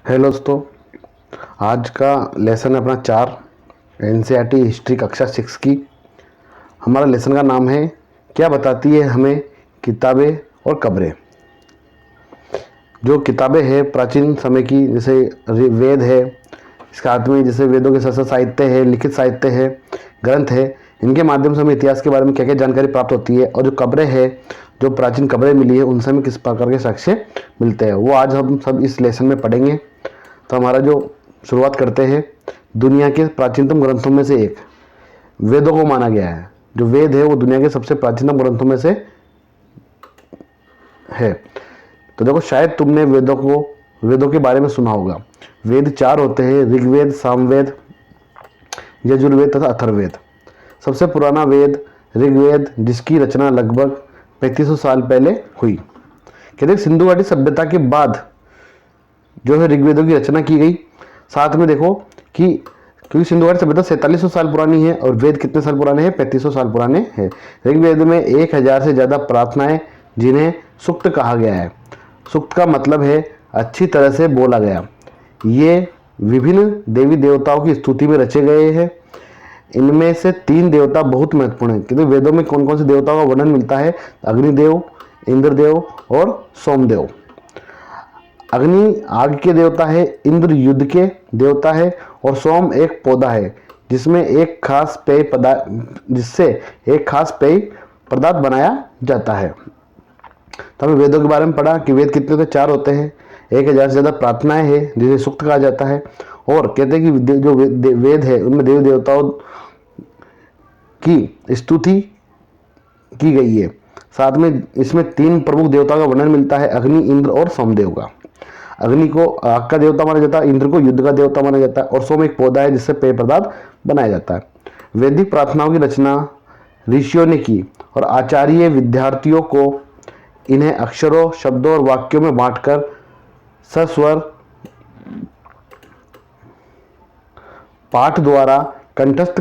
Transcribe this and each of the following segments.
Hello दोस्तों, आज का लेसन है अपना 4 एनसीईआरटी हिस्ट्री कक्षा 6 की। हमारा लेसन का नाम है क्या बताती है हमें किताबें और कब्रें। जो किताबें हैं प्राचीन समय की, जैसे वेद है, इसके हाथ में जैसे वेदों के साथ साहित्य है, लिखित साहित्य है, ग्रंथ है। इनके माध्यम से हमें इतिहास के बारे में क्या क्या जानकारी प्राप्त होती है, और जो कब्रें हैं, जो प्राचीन कब्रें मिली है, उनसे हमें किस प्रकार के साक्ष्य मिलते हैं, वो आज हम सब इस लेसन में पढ़ेंगे। तो हमारा जो शुरुआत करते हैं, दुनिया के प्राचीनतम ग्रंथों में से एक वेदों को माना गया है। जो वेद है वो दुनिया के सबसे प्राचीनतम ग्रंथों में से है। तो देखो, शायद तुमने वेदों के बारे में सुना होगा। वेद 4 होते हैं: ऋग्वेद, सामवेद, यजुर्वेद तथा अथर्ववेद। सबसे पुराना वेद ऋग्वेद, जिसकी रचना लगभग 3500 साल पहले हुई। कहते हैं सिंधु घाटी सभ्यता के बाद जो है ऋग्वेदों की रचना की गई। साथ में देखो कि क्योंकि सिंधु घाटी सभ्यता 4700 साल पुरानी है और वेद कितने साल पुराने हैं? 3500 साल पुराने हैं। ऋग्वेद में 1000 से ज़्यादा प्रार्थनाएं, जिन्हें सूक्त कहा गया है। सूक्त का मतलब है अच्छी तरह से बोला गया। ये विभिन्न देवी देवताओं की स्तुति में रचे गए हैं। इनमें से 3 देवता बहुत महत्वपूर्ण हैं। क्योंकि वेदों में कौन कौन से देवताओं का वर्णन मिलता है? अग्निदेव, इंद्रदेव और सोमदेव। अग्नि आग के देवता है, इंद्र युद्ध के देवता है, और सोम एक पौधा है जिससे एक खास पेय पदार्थ बनाया जाता है। तो हमें वेदों के बारे में पढ़ा कि वेद कितने होते? 4 होते हैं। 1000 से ज़्यादा प्रार्थनाएं हैं, जिसे सूक्त कहा जाता है। और कहते हैं कि जो वेद है उनमें देवी देवताओं की स्तुति की गई है। साथ में इसमें 3 प्रमुख देवताओं का वर्णन मिलता है: अग्नि, इंद्र और सोमदेव का। अग्नि को आग का देवता माना जाता है, इंद्र को युद्ध का देवता माना जाता है, और सोम एक पौधा है जिससे पेय पदार्थ बनाया जाता है। वैदिक प्रार्थनाओं की रचना ऋषियों ने की, और आचार्य विद्यार्थियों को इन्हें अक्षरों, शब्दों और वाक्यों में बांटकर सस्वर पाठ द्वारा कंठस्थ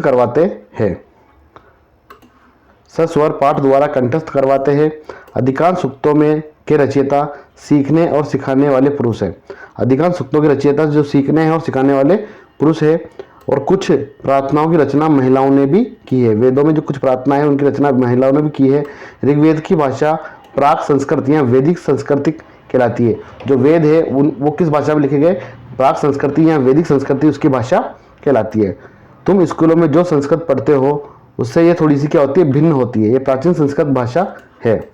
करवाते हैं। अधिकांश सूक्तों में के रचयिता सीखने और सिखाने वाले पुरुष हैं। अधिकांश सूक्तों के रचयिता जो सीखने हैं और सिखाने वाले पुरुष है। और कुछ प्रार्थनाओं की रचना महिलाओं ने भी की है। वेदों में जो कुछ प्रार्थनाएं हैं उनकी रचना महिलाओं ने भी की है। ऋग्वेद की भाषा प्राक संस्कृत या वैदिक संस्कृति कहलाती है। जो वेद है वो किस भाषा में लिखे गए? प्राक संस्कृति या वैदिक संस्कृति उसकी भाषा कहलाती है। तुम स्कूलों में जो संस्कृत पढ़ते हो उससे ये थोड़ी सी क्या होती है? भिन्न होती है। ये प्राचीन संस्कृत भाषा है।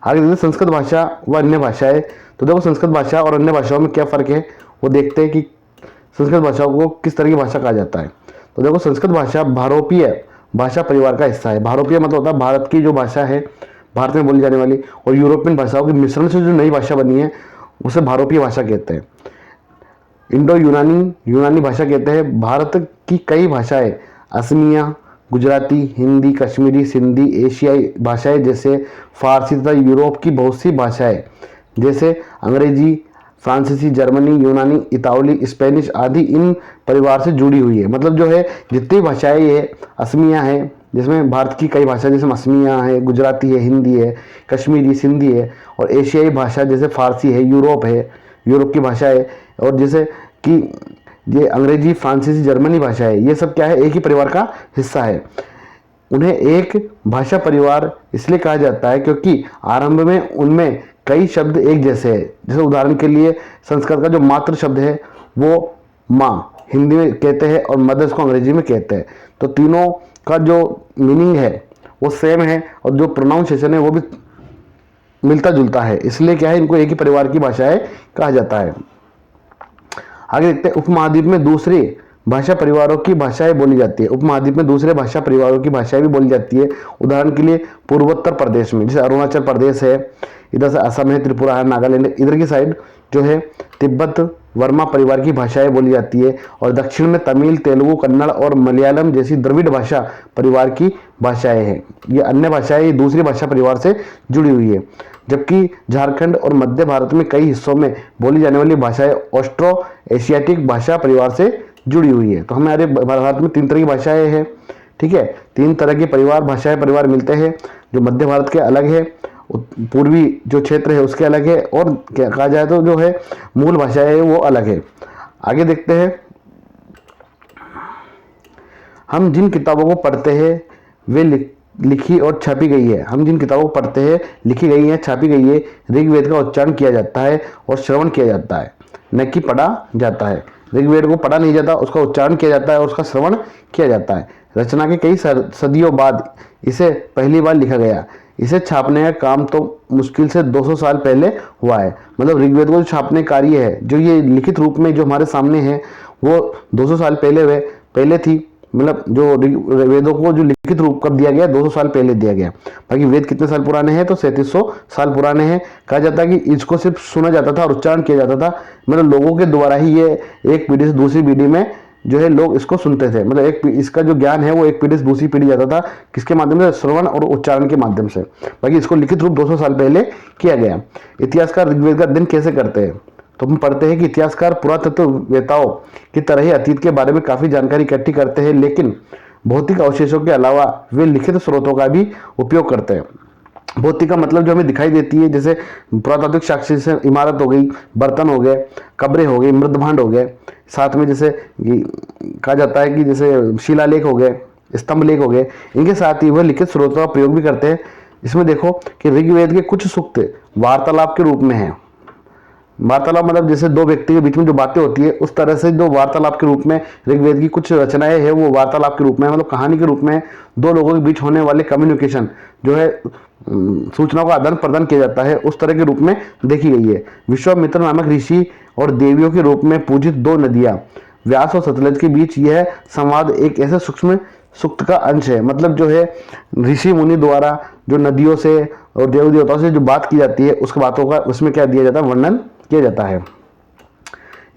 आगे देखते संस्कृत भाषा व अन्य भाषाएं। तो देखो, संस्कृत भाषा और अन्य भाषाओं में क्या फ़र्क है वो देखते हैं कि संस्कृत भाषाओं को किस तरह की भाषा कहा जाता है। तो देखो, संस्कृत भाषा भारोपीय भाषा परिवार का हिस्सा है। भारोपीय मतलब होता है भारत की जो भाषा है, भारत में बोली जाने वाली, और यूरोपियन भाषाओं के मिश्रण से जो नई भाषा बनी है उसे भारोपीय भाषा कहते हैं। इंडो यूनानी भाषा कहते हैं। भारत की कई भाषाएं असमिया, गुजराती, हिंदी, कश्मीरी, सिंधी, एशियाई भाषाएं जैसे फारसी तथा यूरोप की बहुत सी भाषाएं जैसे अंग्रेजी, फ्रांसीसी, जर्मनी, यूनानी, इतावली, स्पेनिश आदि इन परिवार से जुड़ी हुई है। मतलब जो है जितनी भाषाएं ये असमिया है, जिसमें भारत की कई भाषा जैसे असमिया है, गुजराती है, हिंदी है, कश्मीरी, सिंधी है, और एशियाई भाषा जैसे फारसी है, यूरोप की भाषा है, और जैसे कि ये अंग्रेजी, फ्रांसीसी, जर्मनी भाषा है। ये सब क्या है? एक ही परिवार का हिस्सा है। उन्हें एक भाषा परिवार इसलिए कहा जाता है क्योंकि आरंभ में उनमें कई शब्द एक जैसे हैं। जैसे उदाहरण के लिए संस्कृत का जो मातृ शब्द है वो माँ हिंदी में कहते हैं और मदर्स को अंग्रेजी में कहते हैं। तो तीनों का जो मीनिंग है वो सेम है, और जो प्रोनाउंसिएशन है वो भी मिलता जुलता है। इसलिए क्या है, इनको एक ही परिवार की भाषाएं कहा जाता है। आगे देखते हैं, उपमहाद्वीप में दूसरे भाषा परिवारों की भाषाएं बोली जाती है। उपमहाद्वीप में दूसरे भाषा परिवारों की भाषाएं भी बोली जाती है। उदाहरण के लिए पूर्वोत्तर प्रदेश में जैसे अरुणाचल प्रदेश है, इधर से असम है, त्रिपुरा है, नागालैंड, इधर की साइड जो है तिब्बत वर्मा परिवार की भाषाएं बोली जाती है। और दक्षिण में तमिल, तेलुगु, कन्नड़ और मलयालम जैसी द्रविड़ भाषा परिवार की भाषाएं हैं। ये अन्य भाषाएं दूसरी भाषा परिवार से जुड़ी हुई है। जबकि झारखंड और मध्य भारत में कई हिस्सों में बोली जाने वाली भाषाएं ऑस्ट्रो एशियाटिक भाषा परिवार से जुड़ी हुई है। तो हमारे भारत में 3 तरह की भाषाएं हैं। ठीक है, 3 तरह के भाषाएं परिवार मिलते हैं। जो मध्य भारत के अलग है, पूर्वी जो क्षेत्र है उसके अलग है, और क्या कहा जाए तो जो है मूल भाषा है वो अलग है। आगे देखते हैं, हम जिन किताबों को पढ़ते हैं वे लिखी और छापी गई है। हम जिन किताबों को पढ़ते हैं, लिखी गई है, छापी गई है, ऋग्वेद का उच्चारण किया जाता है और श्रवण किया जाता है, न कि पढ़ा जाता है। ऋग्वेद को पढ़ा नहीं जाता, उसका उच्चारण किया जाता है और उसका श्रवण किया जाता है। रचना के कई सदियों बाद इसे पहली बार लिखा गया। इसे छापने का काम तो मुश्किल से 200 साल पहले हुआ है। मतलब ऋग्वेद को जो छापने कार्य है, जो ये लिखित रूप में जो हमारे सामने है, वो 200 साल पहले थी। मतलब जो वेदों को जो लिखित रूप कब दिया गया, 200 साल पहले दिया गया। बाकी वेद कितने साल पुराने हैं, तो 3700 साल पुराने हैं। कहा जाता है कि इसको सिर्फ सुना जाता था और उच्चारण किया जाता था। मतलब लोगों के द्वारा ही ये एक पीढ़ी से दूसरी पीढ़ी में जो है लोग इसको सुनते थे। मतलब एक इसका जो ज्ञान है वो एक पीढ़ी से दूसरी पीढ़ी जाता था, किसके माध्यम से, श्रवण और उच्चारण के माध्यम से। बाकी इसको लिखित रूप 200 साल पहले किया गया। इतिहासकार ऋग्वेद का अध्ययन कैसे करते हैं, तो हम पढ़ते हैं कि इतिहासकार पुरातत्ववेताओं की तरह ही अतीत के बारे में काफी जानकारी इकट्ठी करते हैं, लेकिन भौतिक अवशेषों के अलावा वे लिखित स्रोतों का भी उपयोग करते हैं। भौतिक का मतलब जो हमें दिखाई देती है, जैसे पुरातात्विक साक्ष्य से इमारत हो गई, बर्तन हो गए, कब्रें हो गई, मृदभांड हो गए, साथ में जैसे कहा जाता है कि जैसे शिलालेख हो गए, स्तंभ लेख हो गए, इनके साथ ही वह लिखित स्रोतों का प्रयोग भी करते हैं। इसमें देखो कि ऋग्वेद के कुछ सूक्त वार्तालाप के रूप में है। वार्तालाप मतलब जैसे दो व्यक्ति के बीच में जो बातें होती है, उस तरह से जो वार्तालाप के रूप में ऋग्वेद की कुछ रचनाएं हैं वो वार्तालाप के रूप में, मतलब कहानी के रूप में, दो लोगों के बीच होने वाले कम्युनिकेशन जो है, सूचनाओं का आदान प्रदान किया जाता है, उस तरह के रूप में देखी गई है। विश्वामित्र नामक ऋषि और देवियों के रूप में पूजित दो नदियां व्यास और सतलज के बीच यह संवाद एक ऐसे सूक्ष्म सूक्त का अंश है। मतलब जो है ऋषि मुनि द्वारा जो नदियों से और देव देवताओं से जो बात की जाती है, उसके बातों का उसमें क्या दिया जाता है, वर्णन किया जाता है।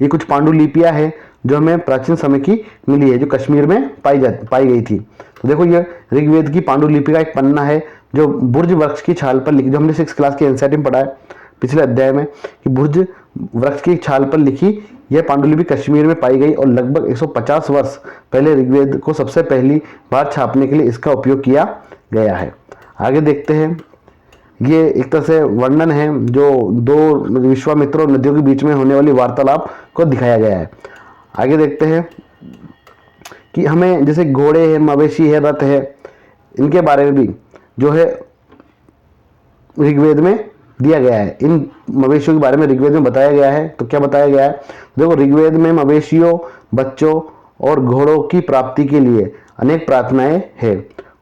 ये कुछ पांडुलिपियां हैं जो हमें प्राचीन समय की मिली है, जो कश्मीर में पाई गई थी। तो देखो ये ऋग्वेद की पांडुलिपि का एक पन्ना है जो बुर्ज वृक्ष की छाल पर लिखी, जो हमने 6 क्लास के एनसीईआरटी में पढ़ा है पिछले अध्याय में, कि बुर्ज वृक्ष की छाल पर लिखी यह पांडुलिपि कश्मीर में पाई गई और लगभग 150 वर्ष पहले ऋग्वेद को सबसे पहली बार छापने के लिए इसका उपयोग किया गया है। आगे देखते हैं, ये एक तरह से वर्णन है जो दो विश्वामित्र और नदियों के बीच में होने वाली वार्तालाप को दिखाया गया है। आगे देखते हैं कि हमें जैसे घोड़े हैं, मवेशी है, रथ है, इनके बारे में भी जो है ऋग्वेद में दिया गया है। इन मवेशियों के बारे में ऋग्वेद में बताया गया है। तो क्या बताया गया है, देखो ऋग्वेद में मवेशियों, बच्चों और घोड़ों की प्राप्ति के लिए अनेक प्रार्थनाएं हैं।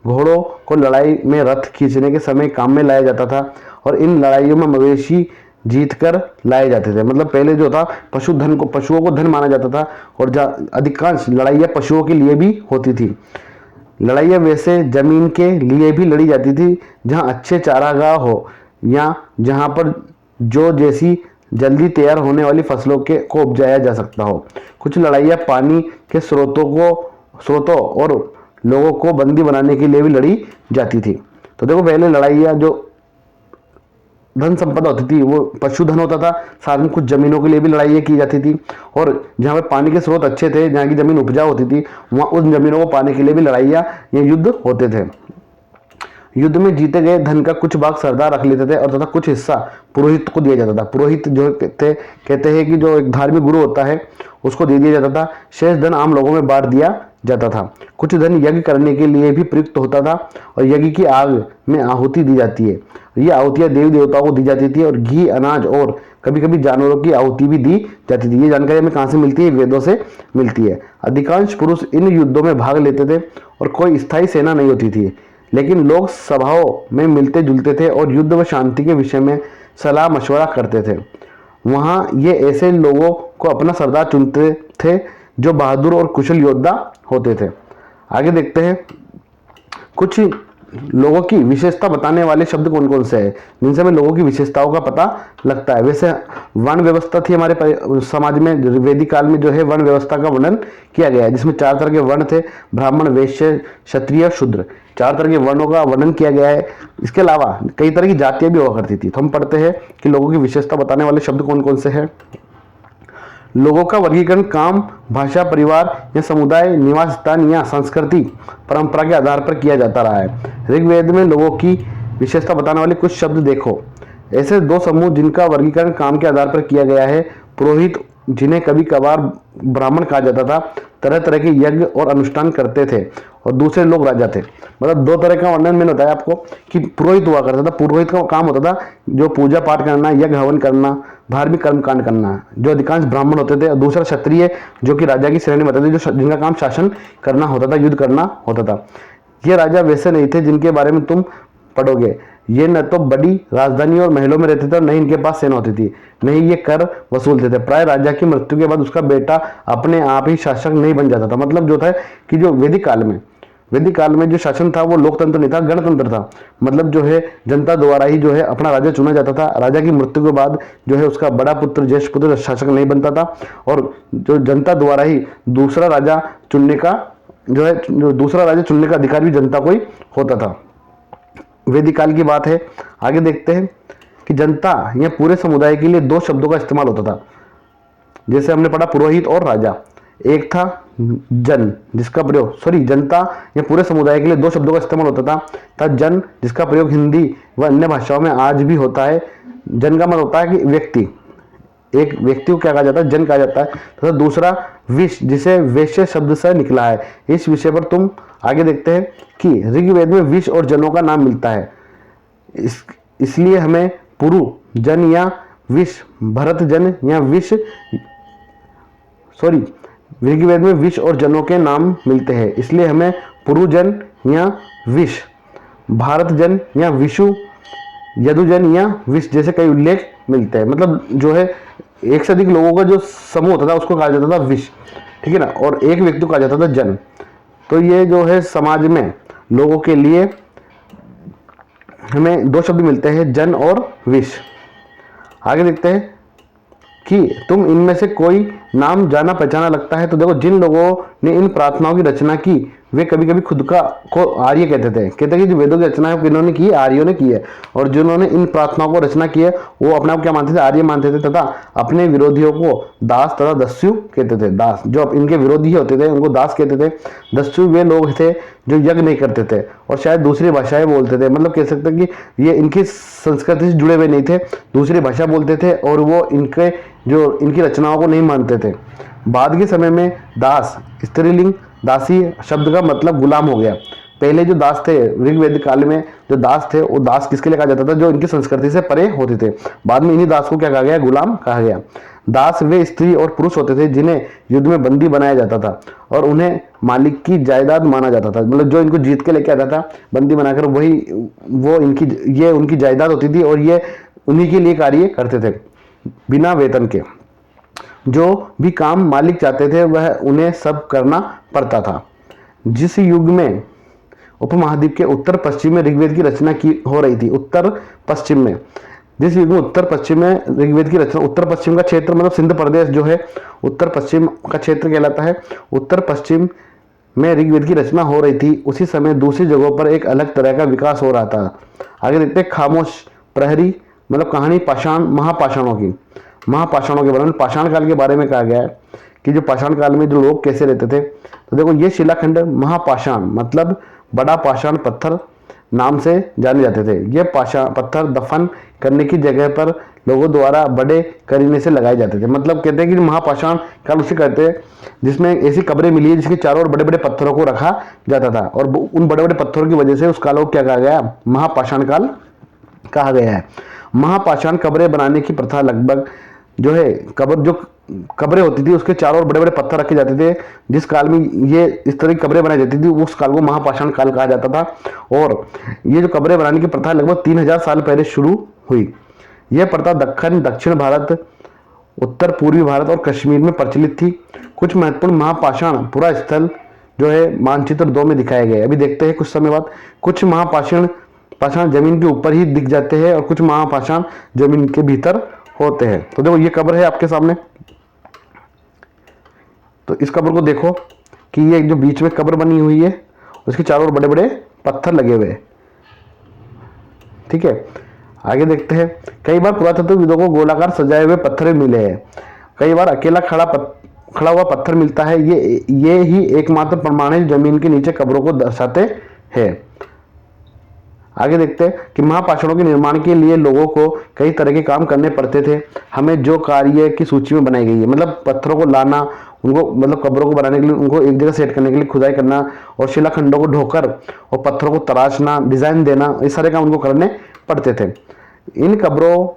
घोड़ों को लड़ाई में रथ खींचने के समय काम में लाया जाता था और इन लड़ाइयों में मवेशी जीत कर लाए जाते थे। मतलब पहले जो था पशुओं को धन माना जाता था और अधिकांश लड़ाइयाँ पशुओं के लिए भी होती थी। लड़ाइयाँ वैसे जमीन के लिए भी लड़ी जाती थी जहाँ अच्छे चारागाह हो या जहाँ पर जो जैसी जल्दी तैयार होने वाली फसलों को उपजाया जा सकता हो। कुछ लड़ाइयाँ पानी के स्रोतों और लोगों को बंदी बनाने के लिए भी लड़ी जाती थी। तो देखो पहले लड़ाइयाँ जो धन संपदा होती थी वो पशुधन होता था, साथ में कुछ जमीनों के लिए भी लड़ाइयाँ की जाती थी, और जहाँ पे पानी के स्रोत अच्छे थे, जहाँ की जमीन उपजाऊ होती थी, वहाँ उन जमीनों को पाने के लिए भी लड़ाइयाँ या युद्ध होते थे। युद्ध में जीते गए धन का कुछ भाग सरदार रख लेते थे और तथा कुछ हिस्सा पुरोहित को दिया जाता था। पुरोहित जो कहते हैं कि जो एक धार्मिक गुरु होता है उसको दे दिया जाता था। शेष धन आम लोगों में बांट दिया जाता था। कुछ धन यज्ञ करने के लिए भी प्रयुक्त होता था और यज्ञ की आग में आहुति दी जाती है। ये आहुतियाँ देवी देवताओं को दी जाती थी और घी, अनाज और कभी कभी जानवरों की आहुति भी दी जाती थी। ये जानकारी हमें कहाँ से मिलती है, वेदों से मिलती है। अधिकांश पुरुष इन युद्धों में भाग लेते थे और कोई स्थायी सेना नहीं होती थी, लेकिन लोग सभाओं में मिलते जुलते थे और युद्ध व शांति के विषय में सलाह मशवरा करते थे। वहाँ ये ऐसे लोगों को अपना सरदार चुनते थे जो बहादुर और कुशल योद्धा होते थे। आगे देखते हैं, कुछ लोगों की विशेषता बताने वाले शब्द कौन कौन से हैं जिनसे हमें लोगों की विशेषताओं का पता लगता है। वैसे वर्ण व्यवस्था थी हमारे समाज में, वैदिक काल में जो है वर्ण व्यवस्था का वर्णन किया गया है, जिसमें 4 तरह के वर्ण थे, ब्राह्मण, वैश्य, क्षत्रिय, शूद्र। 4 तरह के वर्णों का वर्णन किया गया है। इसके अलावा कई तरह की जातियां भी हुआ करती थी। तो हम पढ़ते हैं कि लोगों की विशेषता बताने वाले शब्द कौन कौन से हैं। लोगों का वर्गीकरण काम, भाषा, परिवार या समुदाय, निवास स्थान या संस्कृति परंपरा के आधार पर किया जाता रहा है। ऋग्वेद में लोगों की विशेषता बताने वाले कुछ शब्द देखो। ऐसे दो समूह जिनका वर्गीकरण काम के आधार पर किया गया है। पुरोहित, जिन्हें कभी कभार ब्राह्मण कहा जाता था, तरह तरह के यज्ञ और अनुष्ठान करते थे, और दूसरे लोग राजा थे। मतलब दो तरह का वर्णन मैंने बताया आपको कि पुरोहित हुआ करता था। पुरोहित का काम होता था जो पूजा पाठ करना, यज्ञ हवन करना, धार्मिक कर्मकांड करना, जो अधिकांश ब्राह्मण होते थे। और दूसरा क्षत्रिय, जो कि राजा की श्रेणी में होते थे, जो जिनका काम शासन करना होता था, युद्ध करना होता था। ये राजा वैसे नहीं थे जिनके बारे में तुम पढ़ोगे। ये न तो बड़ी राजधानी और महलों में रहते थे, और न ही इनके पास सेना होती थी, नहीं ये कर वसूलते थे। प्राय राजा की मृत्यु के बाद उसका बेटा अपने आप ही शासक नहीं बन जाता था। मतलब जो था कि जो वैदिक काल में जो शासन था वो लोकतंत्र नहीं था, गणतंत्र था। मतलब जो है जनता द्वारा ही जो है अपना राजा चुना जाता था। राजा की मृत्यु के बाद जो है उसका बड़ा पुत्र, ज्येष्ठ पुत्र शासक नहीं बनता था, और जो जनता द्वारा ही दूसरा राजा चुनने का अधिकार भी जनता को ही होता था। वैदिक काल की बात है। आगे देखते हैं कि जनता या पूरे समुदाय के लिए दो शब्दों का इस्तेमाल होता था। जैसे हमने पढ़ा पुरोहित और राजा। एक था जन, जिसका प्रयोग जनता या पूरे समुदाय के लिए दो शब्दों का इस्तेमाल होता था जन, जिसका प्रयोग हिंदी व अन्य भाषाओं में आज भी होता है। जन का मतलब होता है कि व्यक्ति, एक व्यक्ति को क्या कहा जाता है, जन कहा जाता है। तथा दूसरा विष, जिसे वैश्य शब्द से निकला है। इस विषय पर तुम आगे देखते हैं कि ऋग्वेद में विष और जनों का नाम मिलता है। इसलिए हमें पुरु जन या विष, भरत जन या विष, ऋग्वेद में विष और जनों के नाम मिलते हैं। इसलिए हमें पुरुजन या विष, भारत जन या विषु, यदुजन या विष जैसे कई उल्लेख मिलते हैं। मतलब जो है एक से अधिक लोगों का जो समूह होता था उसको कहा जाता था विष, ठीक है ना, और एक व्यक्ति को कहा जाता था जन। तो ये जो है समाज में लोगों के लिए हमें दो शब्द मिलते हैं, जन और विष। आगे देखते हैं कि तुम इनमें से कोई नाम जाना पहचाना लगता है। तो देखो, जिन लोगों ने इन प्रार्थनाओं की रचना की वे कभी कभी खुद को आर्य कहते कि जो वेदों की रचना है किन्होंने की, आर्यों ने की है। और जिन्होंने इन प्रार्थनाओं को रचना की है वो अपने आप क्या मानते थे, आर्य मानते थे, तथा अपने विरोधियों को दास तथा दस्यु कहते थे। दास, जो इनके विरोधी होते थे उनको दास कहते थे। दस्यु वे लोग थे जो यज्ञ नहीं करते थे और शायद दूसरी भाषाएं बोलते थे। मतलब कह सकते हैं कि ये इनकी संस्कृति से जुड़े हुए नहीं थे, दूसरी भाषा बोलते थे और वो इनकी रचनाओं को नहीं मानते थे। बाद के समय में दास, स्त्रीलिंग दासी शब्द का मतलब गुलाम हो गया। पहले जो दास थे ऋग्वेदिक काल में, जो दास थे वो दास किसके लिए कहा जाता था, जो इनकी संस्कृति से परे होते थे। बाद में इन्हीं दास को क्या कहा गया, गुलाम कहा गया। दास वे स्त्री और पुरुष होते थे जिन्हें युद्ध में बंदी बनाया जाता था और उन्हें मालिक की जायदाद माना जाता था। मतलब जो इनको जीत के लेके आता था बंदी बनाकर, वो उनकी जायदाद होती थी और ये उन्हीं के लिए कार्य करते थे बिना वेतन के। जो भी काम मालिक चाहते थे वह उन्हें सब करना पड़ता था। जिस युग में उपमहाद्वीप के उत्तर पश्चिम में ऋग्वेद की रचना की हो रही थी, उत्तर पश्चिम में उत्तर पश्चिम में ऋग्वेद की रचना, उत्तर पश्चिम का क्षेत्र मतलब सिंध प्रदेश जो है उत्तर पश्चिम का क्षेत्र कहलाता है। उत्तर पश्चिम में ऋग्वेद की रचना हो रही थी, उसी समय दूसरी जगहों पर एक अलग तरह का विकास हो रहा था। आगे देखते हैं, खामोश प्रहरी मतलब कहानी महापाषाणों के बारे में, पाषाण काल के बारे में कहा गया है कि जो पाषाण काल में जो लोग कैसे रहते थे। तो देखो, ये शिलाखंड महापाषाण मतलब बड़ा पाषाण पत्थर नाम से जाने जाते थे। ये पत्थर दफन करने की जगह पर लोगों द्वारा बड़े करीने से लगाए जाते थे। मतलब कहते हैं कि महापाषाण काल उसे कहते हैं जिसमें ऐसी कब्रें मिली है जिसके चारों ओर बड़े बड़े पत्थरों को रखा जाता था, और उन बड़े बड़े पत्थरों की वजह से उस काल को क्या कहा गया, महापाषाण काल कहा गया है। महापाषाण कब्रें बनाने की प्रथा लगभग जो है कब्रें होती थी उसके चारों ओर बड़े बड़े पत्थर रखे जाते थे। जिस काल में ये इस तरह की कब्रें बनाई जाती थी उस काल को महापाषाण काल कहा जाता था। और ये जो कब्रें बनाने की प्रथा लगभग 3000 साल पहले शुरू हुई। यह प्रथा दक्षिण भारत, उत्तर पूर्वी भारत और कश्मीर में प्रचलित थी। कुछ महत्वपूर्ण महापाषाण पुरा स्थल जो है मानचित्र 2 में दिखाए गए। अभी देखते हैं कुछ समय बाद। कुछ महापाषाण जमीन के ऊपर ही दिख जाते हैं और कुछ महापाषाण जमीन के भीतर होते हैं। तो देखो, ये कब्र है आपके सामने। तो इस कब्र को देखो कि ये जो बीच में कब्र बनी हुई है उसके चारों ओर बड़े बड़े पत्थर लगे हुए हैं, ठीक है। आगे देखते हैं, कई बार पुरातत्वविदों को गोलाकार सजाए हुए पत्थर मिले हैं, कई बार अकेला खड़ा हुआ पत्थर मिलता है। ये ही एकमात्र प्रमाण है जमीन के नीचे कब्रों को दर्शाते हैं। आगे देखते हैं कि महापाषाणों के निर्माण के लिए लोगों को कई तरह के काम करने पड़ते थे। हमें जो कार्य की सूची में बनाई गई है, मतलब पत्थरों को लाना, उनको मतलब कब्रों को बनाने के लिए उनको एक जगह सेट करने के लिए खुदाई करना, और शिलाखंडों को ढोकर और पत्थरों को तराशना, डिजाइन देना, ये सारे काम उनको करने पड़ते थे। इन कब्रों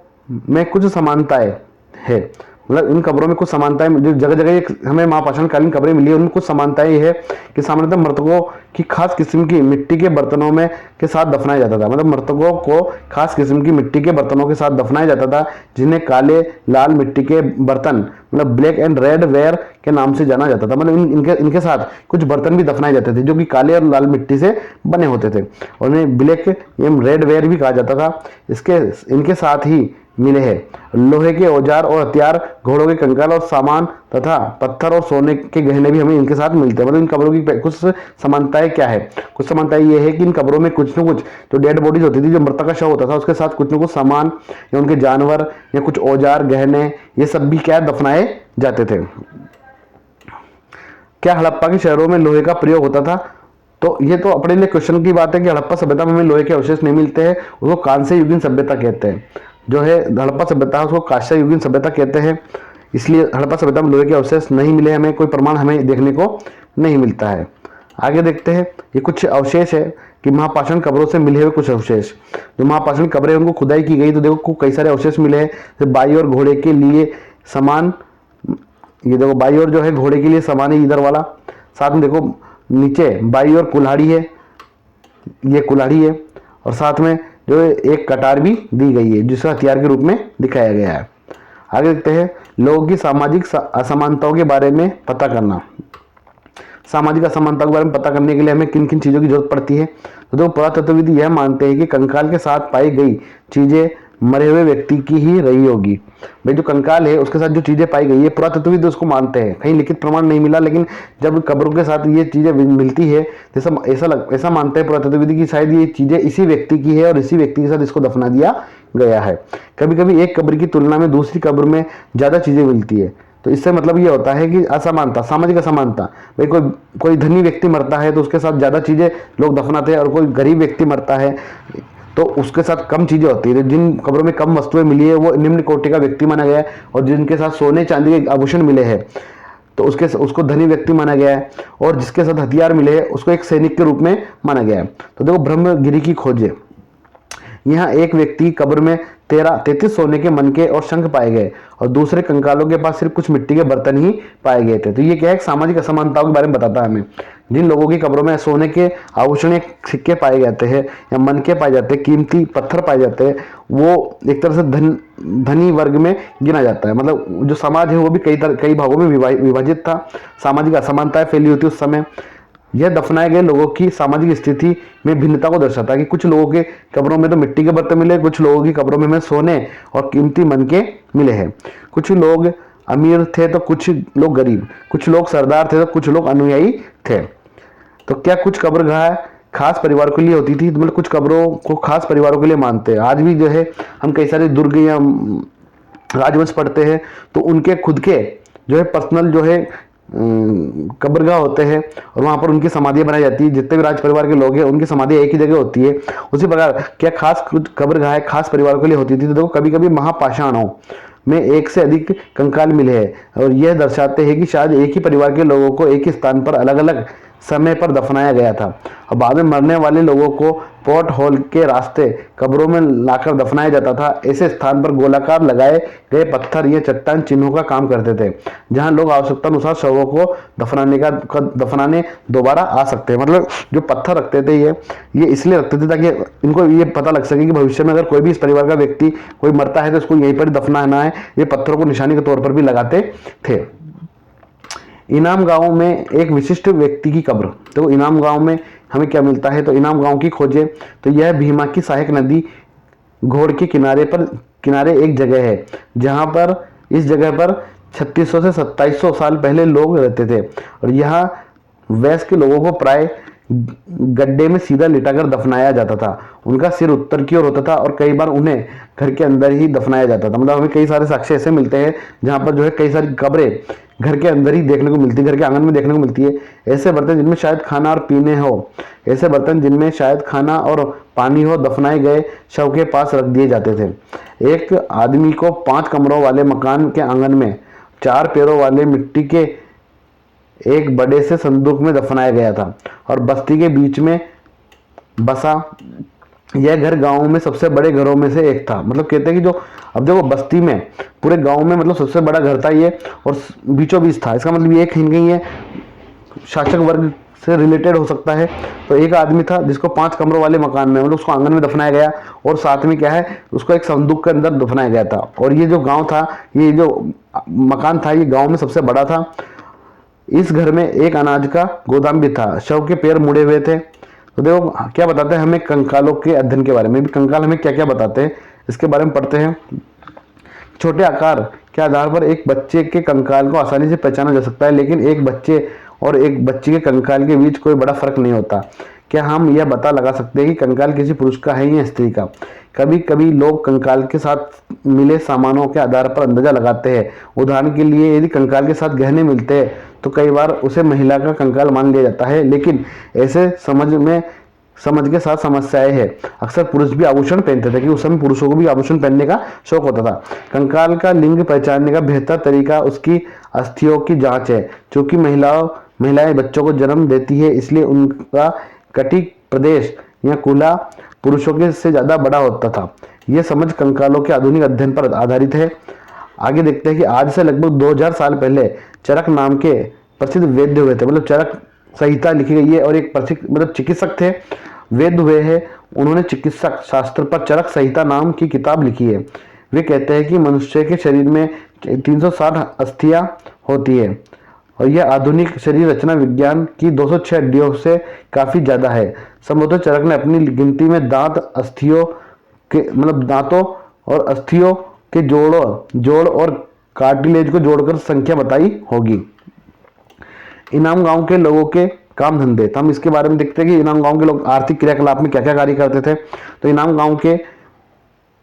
में कुछ समानताएं है, मतलब इन कब्रों में कुछ समानताएं जो जगह जगह हमें महापाषाण कालीन कब्रें मिली है, उनमें कुछ समानताएं ये है कि सामान्यतः मृतकों की खास किस्म की मिट्टी के बर्तनों में के साथ दफनाया जाता था। मतलब मृतकों को खास किस्म की मिट्टी के बर्तनों के साथ दफनाया जाता था, जिन्हें काले लाल मिट्टी के बर्तन, मतलब ब्लैक एंड रेड वेयर के नाम से जाना जाता था। मतलब इनके साथ कुछ बर्तन भी दफनाए जाते थे जो कि काले और लाल मिट्टी से बने होते थे, और उन्हें ब्लैक एंड रेड वेयर भी कहा जाता था। इनके साथ ही मिले हैं लोहे के औजार और हथियार, घोड़ों के कंकाल और सामान तथा पत्थर और सोने के गहने भी हमें इनके साथ मिलते हैं। मतलब इन कब्रों की कुछ समानताएं क्या है? कुछ समानताएं ये है कि इन कब्रों में कुछ न कुछ जो डेड बॉडीज होती थी, जो मृतक का शव होता था, उसके साथ कुछ न कुछ सामान या उनके जानवर या कुछ औजार गहने, ये सब भी क्या दफनाए जाते थे। क्या हड़प्पा के शहरों में लोहे का प्रयोग होता था? तो ये तो अपने लिए क्वेश्चन की बात है कि हड़प्पा सभ्यता में हमें लोहे के अवशेष नहीं मिलते हैं, उसको कांस्य युगीन सभ्यता कहते हैं। जो है हड़प्पा सभ्यता, उसको कांस्य युगीन सभ्यता कहते हैं, इसलिए हड़प्पा सभ्यता में लोहे के अवशेष नहीं मिले, हमें कोई प्रमाण हमें देखने को नहीं मिलता है। आगे देखते हैं, ये कुछ अवशेष है कि महापाषाण कब्रों से मिले हुए कुछ अवशेष। जो महापाषाण कब्रें उनको खुदाई की गई तो देखो कई सारे अवशेष मिले हैं। बाई और घोड़े के लिए समान, ये देखो बाई और जो है घोड़े के लिए समान है इधर वाला, साथ में देखो नीचे बाई और कुल्हाड़ी है, ये कुल्हाड़ी है, और साथ में जो एक कटार भी दी गई है जिसे हथियार के रूप में दिखाया गया है। आगे देखते हैं, लोगों की सामाजिक असमानताओं के बारे में पता करना। सामाजिक असमानताओं के बारे में पता करने के लिए हमें किन किन चीज़ों की जरूरत पड़ती है? तो देखो पुरातत्वविद यह मानते हैं कि कंकाल के साथ पाई गई चीजें मरे हुए व्यक्ति की ही रही होगी। भाई जो कंकाल है उसके साथ जो चीजें पाई गई है, पुरातत्वविद उसको मानते हैं, कहीं लिखित प्रमाण नहीं मिला, लेकिन जब कब्रों के साथ ये चीजें मिलती है तो ऐसा मानते हैं पुरातत्वविद कि शायद ये चीजें इसी व्यक्ति की है और इसी व्यक्ति के साथ इसको दफना दिया गया है। कभी कभी एक कब्र की तुलना में दूसरी कब्र में ज्यादा चीजें मिलती है, तो इससे मतलब ये होता है कि असमानता, सामाजिक असमानता। भाई कोई धनी व्यक्ति मरता है तो उसके साथ ज्यादा चीजें लोग दफनाते हैं, और कोई गरीब व्यक्ति मरता है तो उसके साथ कम चीजें होती है। जिन कब्रों में कम वस्तुएं मिली है वो निम्न कोटि का व्यक्ति माना गया है, और जिनके साथ सोने चांदी के आभूषण मिले हैं तो उसको धनी व्यक्ति माना गया है, और जिसके साथ हथियार मिले हैं उसको एक सैनिक के रूप में माना गया है। तो देखो ब्रह्मगिरी की खोजें, यहाँ एक व्यक्ति कब्र में 33 सोने के मनके और शंख पाए गए, और दूसरे कंकालों के पास सिर्फ कुछ मिट्टी के बर्तन ही पाए गए थे। तो ये क्या है, सामाजिक असमानताओं के बारे में बताता है हमें। जिन लोगों की कब्रों में सोने के आभूषण सिक्के पाए जाते हैं या मनके पाए जाते हैं, कीमती पत्थर पाए जाते हैं, वो एक तरह से धनी वर्ग में गिना जाता है। मतलब जो समाज है वो भी कई भागों में विभाजित था, सामाजिक असमानताएं फैली हुई थी उस समय। यह दफनाए गए लोगों की सामाजिक स्थिति में भिन्नता को दर्शाता है कि कुछ लोगों के कब्रों में तो मिट्टी के बर्तन मिले, कुछ लोगों की कब्रों में हमें सोने और कीमती मनके मिले हैं। कुछ लोग अमीर थे तो कुछ लोग गरीब, कुछ लोग सरदार थे तो कुछ लोग अनुयायी थे। तो क्या कुछ कब्रगाह खास परिवार के लिए होती थी? तो मतलब कुछ कब्रों को खास परिवारों के लिए मानते हैं। आज भी जो है हम कई सारे दुर्ग या राजवंश पढ़ते हैं तो उनके खुद के जो है पर्सनल जो है कब्रगाह होते हैं, और वहां पर उनकी समाधियां बनाई जाती है। जितने भी राज परिवार के लोग हैं उनकी समाधियां एक ही जगह होती है। उसी प्रकार क्या खास कब्रगाह खास परिवार के लिए होती थी? तो देखो कभी कभी महापाषाणों में एक से अधिक कंकाल मिले हैं, और यह दर्शाते हैं कि शायद एक ही परिवार के लोगों को एक ही स्थान पर अलग अलग समय पर दफनाया गया था, और बाद में मरने वाले लोगों को पोर्ट होल के रास्ते कब्रों में लाकर दफनाया जाता था। ऐसे स्थान पर गोलाकार लगाए गए पत्थर या चट्टान चिन्हों का काम करते थे, जहां लोग आवश्यकता अनुसार शवों को दफनाने दोबारा आ सकते हैं। मतलब जो पत्थर रखते थे ये इसलिए रखते थे ताकि इनको ये पता लग सके कि भविष्य में अगर कोई भी इस परिवार का व्यक्ति कोई मरता है तो उसको यहीं पर दफनाना है। ये पत्थरों को निशानी के तौर पर भी लगाते थे। इनाम गांव में एक विशिष्ट व्यक्ति की कब्र। तो इनाम गांव में हमें क्या मिलता है? तो इनाम गांव की खोजें, तो यह भीमा की सहायक नदी घोड़ के किनारे एक जगह है, जहां पर इस जगह पर 3600 से 2700 साल पहले लोग रहते थे, और यहाँ वयस्क लोगों को प्राय गड्ढे में सीधा लिटाकर दफनाया जाता था। उनका सिर उत्तर की ओर होता था और कई बार उन्हें घर के अंदर ही दफनाया जाता था। मतलब हमें कई सारे साक्ष्य ऐसे मिलते हैं जहां पर जो है कई सारी कब्रें घर के अंदर ही देखने को मिलती है, घर के आंगन में देखने को मिलती है। ऐसे बर्तन जिनमें शायद खाना और पानी हो, दफनाए गए शव के पास रख दिए जाते थे। एक आदमी को 5 कमरों वाले मकान के आंगन में 4 पैरों वाले मिट्टी के एक बड़े से संदूक में दफनाया गया था और बस्ती के बीच में बसा यह घर गांव में सबसे बड़े घरों में से एक था। मतलब कहते हैं कि जो अब देखो बस्ती में पूरे गांव में मतलब सबसे बड़ा घर था ये और बीचों बीच था। इसका मतलब ये कहीं कहीं ये शासक वर्ग से रिलेटेड हो सकता है। तो एक आदमी था जिसको 5 कमरों वाले मकान में मतलब उसको आंगन में दफनाया गया और साथ में क्या है उसको एक संदूक के अंदर दफनाया गया था। और ये जो गाँव था, ये जो मकान था, ये गाँव में सबसे बड़ा था। इस घर में एक अनाज का गोदाम भी था। शव के पैर मुड़े हुए थे। तो देखो क्या बताते हैं हमें कंकालों के अध्ययन के बारे में भी। कंकाल हमें क्या क्या बताते हैं इसके बारे में पढ़ते हैं। छोटे आकार के आधार पर एक बच्चे के कंकाल को आसानी से पहचाना जा सकता है, लेकिन एक बच्चे और एक बच्ची के कंकाल के बीच कोई बड़ा फर्क नहीं होता। क्या हम यह पता लगा सकते हैं कि कंकाल किसी पुरुष का है या स्त्री का? कभी कभी लोग कंकाल के साथ मिले सामानों के आधार पर अंदाजा लगाते हैं। उदाहरण के लिए यदि कंकाल के साथ गहने मिलते हैं तो कई बार उसे महिला का कंकाल मान लिया जाता है, लेकिन ऐसे समझ के साथ समस्याएं हैं। अक्सर पुरुष भी आभूषण पहनते थे कि उस समय पुरुषों को भी आभूषण पहनने का शौक होता था। कंकाल का लिंग पहचानने का बेहतर तरीका उसकी अस्थियों की जांच है। क्योंकि महिलाएं बच्चों को जन्म देती है, इसलिए उनका कटिक प्रदेश या कूल्हा पुरुषों के से ज्यादा बड़ा होता था। यह समझ कंकालों के आधुनिक अध्ययन पर आधारित है। आगे देखते हैं कि आज से लगभग 2000 साल पहले चरक नाम के प्रसिद्ध वैद्य हुए थे। मतलब चरक संहिता लिखी गई है और एक मतलब चिकित्सक थे, वैद्य हुए हैं। उन्होंने चिकित्सक शास्त्र पर चरक संहिता नाम की किताब लिखी है। वे कहते हैं कि मनुष्य के शरीर में 360 अस्थियां होती है और यह आधुनिक शरीर रचना विज्ञान की 206 हड्डियों से काफी ज्यादा है। संभवतः चरक ने अपनी गिनती में दांतों और अस्थियों के जोड़ और कार्टिलेज को जोड़कर संख्या बताई होगी। इनाम गांव के लोगों के काम धंधे, तो हम इसके बारे में देखते हैं कि इनाम गांव के लोग आर्थिक क्रियाकलाप में क्या क्या कार्य करते थे। तो इनाम गांव के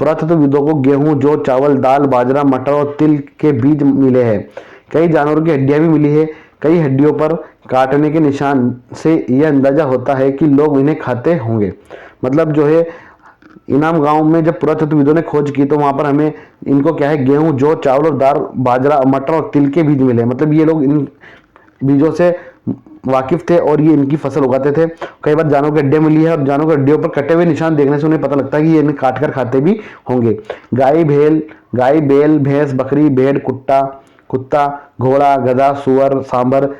पुरातत्वविदों को गेहूं, जौ, चावल, दाल, बाजरा, मटर और तिल के बीज मिले हैं। कई जानवरों की हड्डियां भी मिली है। कई हड्डियों पर काटने के निशान से यह अंदाजा होता है कि लोग इन्हें खाते होंगे। मतलब जो है इनाम गांव में जब पुरातत्वविदों ने खोज की तो वहां पर हमें इनको क्या है गेहूं, जौ, चावल और दाल, बाजरा, मटर और तिल के बीज मिले। मतलब ये लोग इन बीजों से वाकिफ थे और ये इनकी फसल उगाते थे। कई बार जानवरों की हड्डियां मिली है और जानवरों की हड्डियों पर कटे हुए निशान देखने से उन्हें पता लगता है कि ये इन्हें काट कर खाते भी होंगे। गाय, बैल, भैंस, बकरी, भेड़, कुत्ता, घोड़ा, गधा, सुअर, सांभर,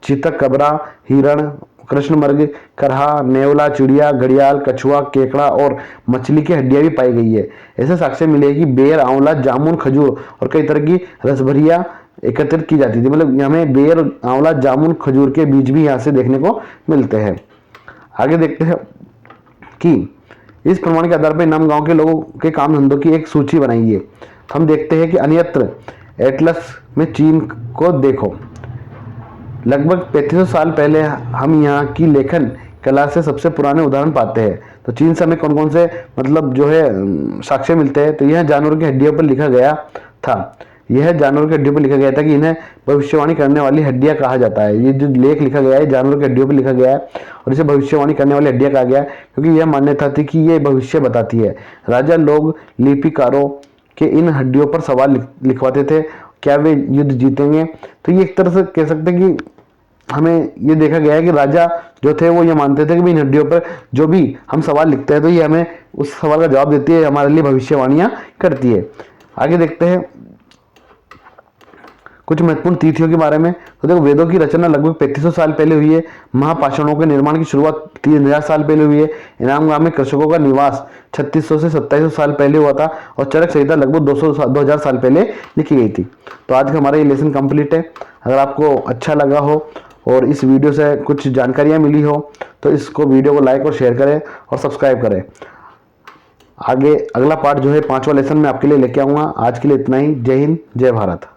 चीतक, कबरा, हिरण, कृष्णमृग, करहा, नेवला, चिड़िया, घड़ियाल, कछुआ, केकड़ा और मछली की हड्डियां भी पाई गई है। ऐसे साक्ष्य मिले कि बेर, आंवला, जामुन, खजूर और कई तरह की रसभरिया एकत्रित की जाती थी। मतलब हमें बेर, आंवला, जामुन, खजूर के बीज भी यहाँ से देखने को मिलते हैं। आगे देखते हैं कि इस प्रमाण के आधार पर इनाम गांव के लोगों के काम धंधों की एक सूची बनाई है। हम देखते हैं कि अन्यत्र एटलस में चीन को देखो। लगभग 3500 साल पहले हम यहाँ की लेखन कला से सबसे पुराने उदाहरण पाते हैं। तो चीन से हमें कौन कौन से मतलब जो है साक्ष्य मिलते हैं। तो यह जानवरों की हड्डियों पर लिखा गया था। यह जानवरों की हड्डियों पर लिखा गया था कि इन्हें भविष्यवाणी करने वाली हड्डियां कहा जाता है। ये जो लेख लिखा गया है जानवरों की हड्डियों पर लिखा गया है और इसे भविष्यवाणी करने वाली हड्डियां कहा गया है क्योंकि यह मान्यता थी कि ये भविष्य बताती है। राजा लोग लिपिकारों के इन हड्डियों पर सवाल लिखवाते थे, क्या वे युद्ध जीतेंगे। तो ये एक तरह से कह सकते हैं कि हमें ये देखा गया है कि राजा जो थे वो ये मानते थे कि इन हड्डियों पर जो भी हम सवाल लिखते हैं तो ये हमें उस सवाल का जवाब देती है, हमारे लिए भविष्यवाणियां करती है। आगे देखते हैं कुछ महत्वपूर्ण तिथियों के बारे में। तो देखो वेदों की रचना लगभग 3500 साल पहले हुई है। महापाषाणों के निर्माण की शुरुआत 3000 साल पहले हुई है। इनाम गांव में कृषकों का निवास 3600 से 2700 साल पहले हुआ था और चरक संहिता लगभग 2000 साल पहले लिखी गई थी। तो आज का हमारा ये लेसन कंप्लीट है। अगर आपको अच्छा लगा हो और इस वीडियो से कुछ जानकारियाँ मिली हो तो इसको वीडियो को लाइक और शेयर करें और सब्सक्राइब करें। आगे अगला पार्ट जो है 5वां लेसन मैं आपके लिए लेके आऊँगा। आज के लिए इतना ही। जय हिंद, जय भारत।